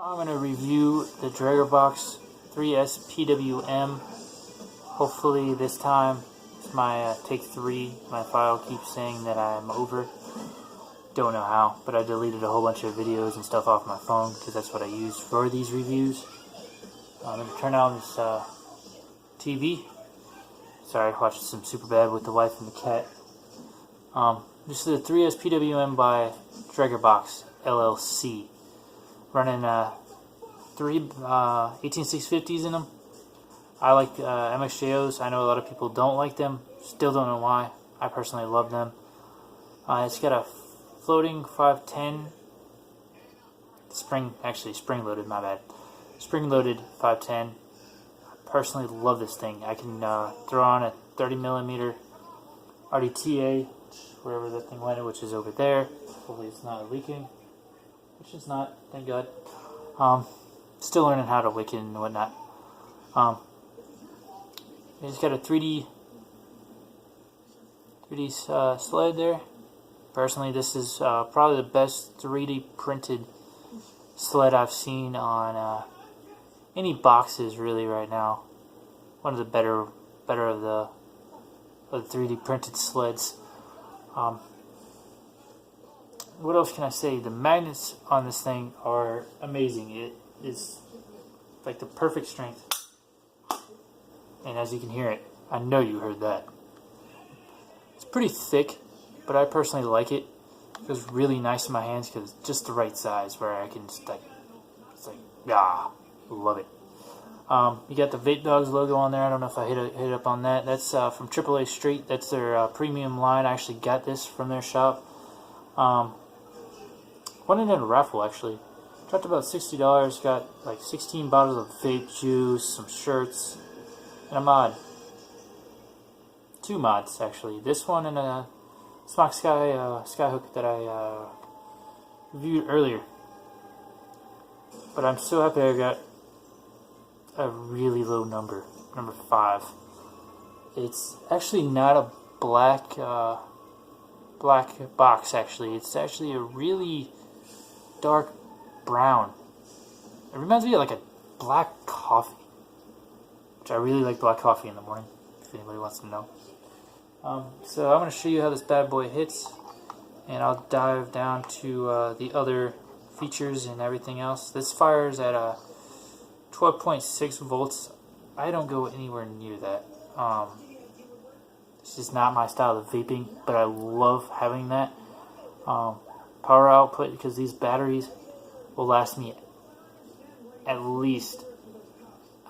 I'm going to review the Dragerbox 3S PWM. Hopefully this time it's my take 3. My file keeps saying that I'm over. Don't know how, but I deleted a whole bunch of videos and stuff off my phone because that's what I use for these reviews. I'm going to turn on this TV. Sorry, watching some Superbad with the wife and the cat. This is the 3S PWM by Dragerbox LLC. Running 3 18650s in them. I like MXJOs. I know a lot of people don't like them. Still don't know why. I personally love them. It's got a floating 510 spring loaded, my bad. Spring loaded 510. I personally love this thing. I can throw on a 30mm RDTA, wherever that thing went, which is over there. Hopefully it's not leaking. Which is not, thank God. Still learning how to wick it and whatnot. It's got a 3D sled there. Personally, this is probably the best 3D printed sled I've seen on any boxes really right now. One of the better of the 3D printed sleds. What else can I say? The magnets on this thing are amazing. It is like the perfect strength. And as you can hear it, I know you heard that. It's pretty thick, but I personally like it. It feels really nice in my hands because it's just the right size where I can just love it. You got the Vape Dogs logo on there. I don't know if I hit up on that. That's from AAA Street. That's their premium line. I actually got this from their shop. Won it in a raffle actually. Dropped about $60. Got like 16 bottles of vape juice, some shirts, and a mod. 2 mods actually. This one and a Smock Skyhook that I reviewed earlier. But I'm so happy I got a really low number 5. It's actually not a black box actually. It's actually a really dark brown. It reminds me of like a black coffee, which I really like black coffee in the morning, if anybody wants to know. So I'm going to show you how this bad boy hits, and I'll dive down to the other features and everything else. This fires at 12.6 volts. I don't go anywhere near that. It's just not my style of vaping, but I love having that power output because these batteries will last me at least,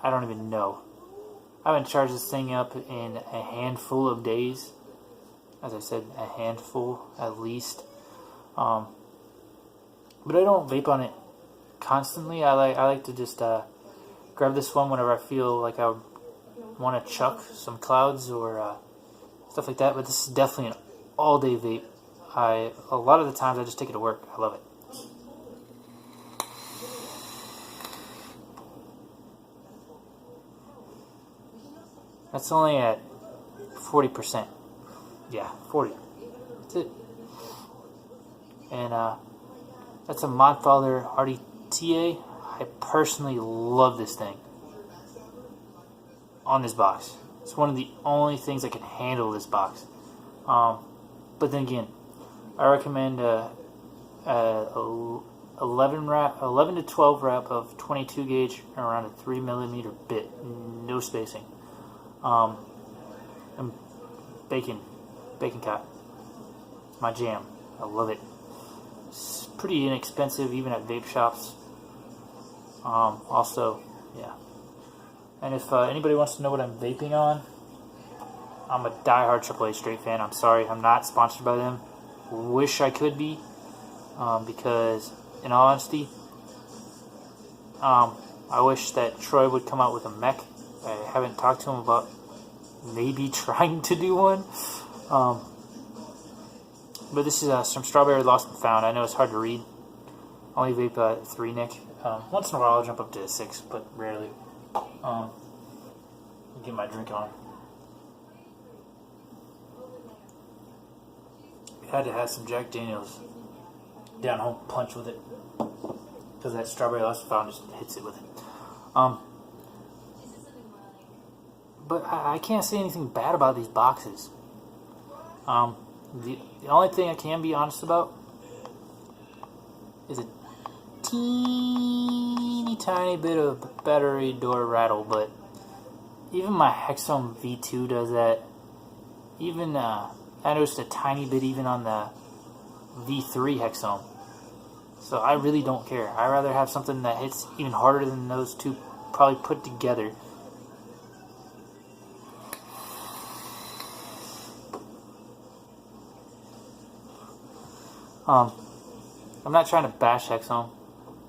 I don't even know. I haven't charged this thing up in a handful of days. As I said, a handful at least. But I don't vape on it constantly. I like to just grab this one whenever I feel like I want to chuck some clouds or stuff like that. But this is definitely an all-day vape. A lot of the times I just take it to work. I love it. That's only at 40%. Yeah, 40. That's it. And that's a Modfather RDTA. I personally love this thing on this box. It's one of the only things that can handle this box. But then again, I recommend 11 to 12 wrap of 22 gauge around a 3mm bit, no spacing. And bacon cut, my jam. I love it. It's pretty inexpensive even at vape shops. Also, yeah. And if anybody wants to know what I'm vaping on, I'm a diehard AAA Straight fan. I'm sorry, I'm not sponsored by them. Wish I could be, because in all honesty, I wish that Troy would come out with a mech. I haven't talked to him about maybe trying to do one. But this is some Strawberry Lost and Found. I know it's hard to read. I only vape 3 Nick. Once in a while I'll jump up to 6, but rarely. Get my drink on. Had to have some Jack Daniels down home punch with it. because that strawberry lustre fountain just hits it with it. But I can't say anything bad about these boxes. The only thing I can be honest about is a teeny tiny bit of battery door rattle, but even my Hexome V2 does that. Even I noticed a tiny bit even on the V3 Hexome. So I really don't care. I'd rather have something that hits even harder than those two probably put together. I'm not trying to bash Hexome.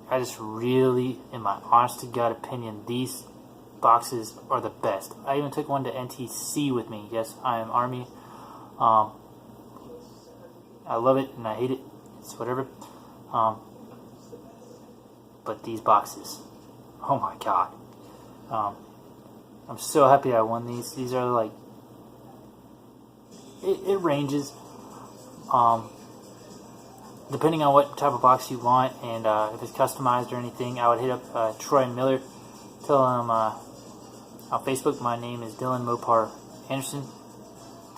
I just really, in my honest to God opinion, these boxes are the best. I even took one to NTC with me. Yes, I am Army. I love it and I hate it. It's whatever. But these boxes, oh my God. I'm so happy I won these. These are like, it ranges. Depending on what type of box you want, and if it's customized or anything, I would hit up Troy Miller. Tell him on Facebook my name is Dylan Mopar Anderson.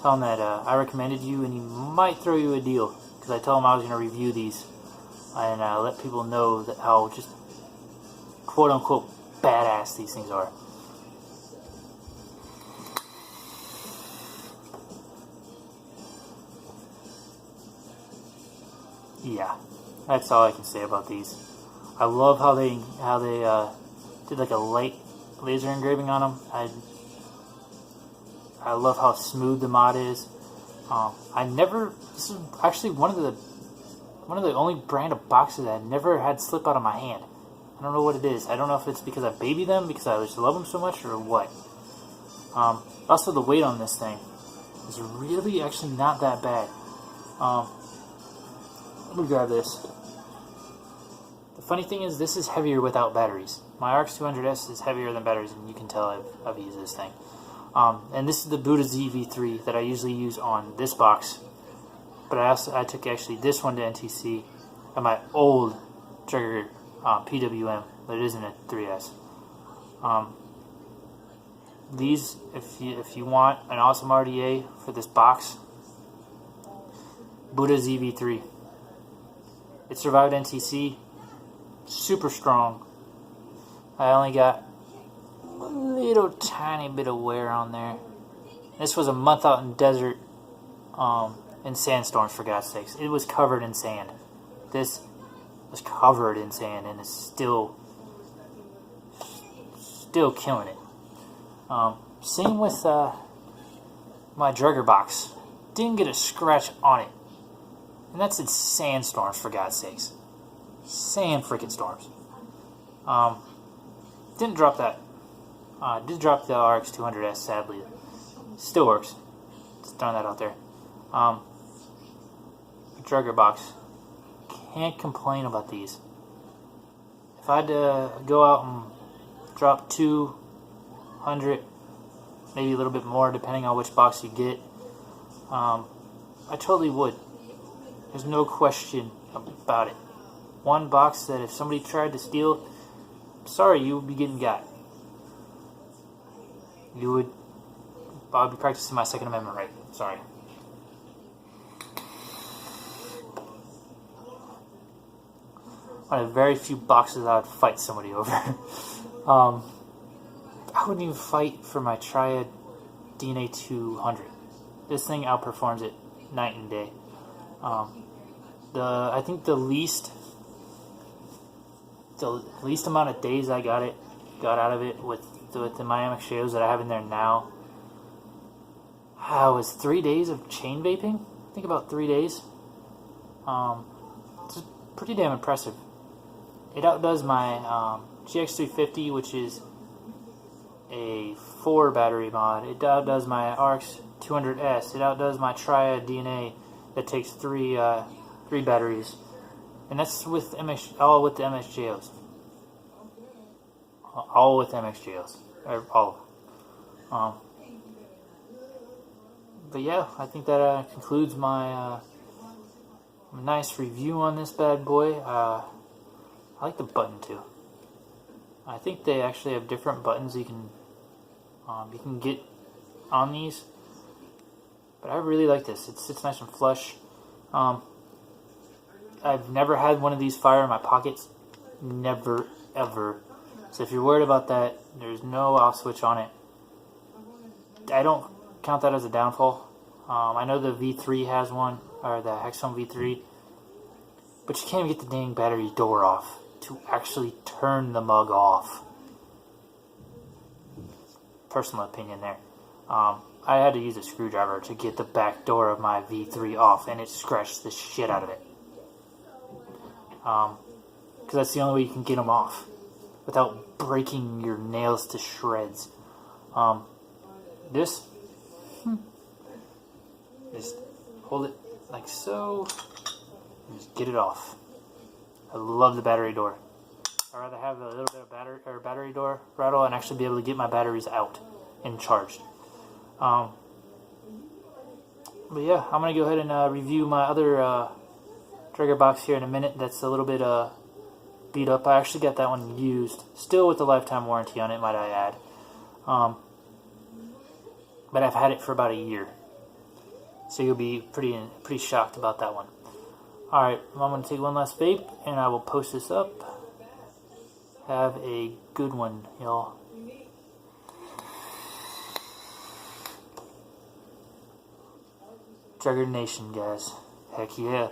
Tell him that I recommended you, and he might throw you a deal, because I told him I was going to review these and let people know that how just quote unquote badass these things are. Yeah, that's all I can say about these. I love how they did like a light laser engraving on them. I love how smooth the mod is. This is actually one of the only brand of boxes that I never had slip out of my hand. I don't know what it is. I don't know if it's because I baby them, because I just love them so much, or what. Also, the weight on this thing is really actually not that bad. Let me grab this. The funny thing is, this is heavier without batteries. My RX 200S is heavier than batteries, and you can tell I've used this thing. And this is the Buddha ZV3 that I usually use on this box. But I took actually this one to NTC and my old trigger PWM, but it isn't a 3S. These, if you want an awesome RDA for this box, Buddha ZV3. It survived NTC, super strong. I only got a little tiny bit of wear on there. This was a month out in desert, in sandstorms, for God's sakes. It was covered in sand. This was covered in sand, and it's still killing it. Same with my Drugger box. Didn't get a scratch on it. And that's in sandstorms, for God's sakes. Sand freaking storms. Didn't drop that. Did drop the RX 200S, sadly. Still works. Just throwing that out there. Drugger box. Can't complain about these. If I had to go out and drop 200, maybe a little bit more, depending on which box you get, I totally would. There's no question about it. One box that if somebody tried to steal, sorry, you would be getting got. I would be practicing my Second Amendment right. Sorry. One of the very few boxes I would fight somebody over. I wouldn't even fight for my Triad DNA 200. This thing outperforms it night and day. I think the least amount of days I got out of it with the my MX that I have in there now, was 3 days of chain vaping. I think about 3 days. It's pretty damn impressive. It outdoes my GX350, which is a 4 battery mod. It outdoes my RX 200S. It outdoes my Triad DNA that takes three batteries, and that's with all with the MXJOs. All with MXJOs, all of them. But yeah, I think that concludes my nice review on this bad boy. I I like the button too. I think they actually have different buttons you can get on these. But I really like this. It sits nice and flush. I've never had one of these fire in my pockets. Never, ever. So if you're worried about that, there's no off switch on it. I don't count that as a downfall. I know the V3 has one, or the Hexone V3. But you can't even get the dang battery door off to actually turn the mug off. Personal opinion there. I had to use a screwdriver to get the back door of my V3 off, and it scratched the shit out of it. Because that's the only way you can get them off without breaking your nails to shreds. This, just hold it like so, and just get it off. I love the battery door. I'd rather have a little bit of battery door rattle and actually be able to get my batteries out and charged. But yeah, I'm going to go ahead and review my other trigger box here in a minute. That's a little bit beat up. I actually got that one used, still with the lifetime warranty on it, might I add. But I've had it for about a year, so you'll be pretty shocked about that one. Alright, I'm going to take one last vape, and I will post this up. Have a good one, y'all. Trigger Nation, guys. Heck yeah.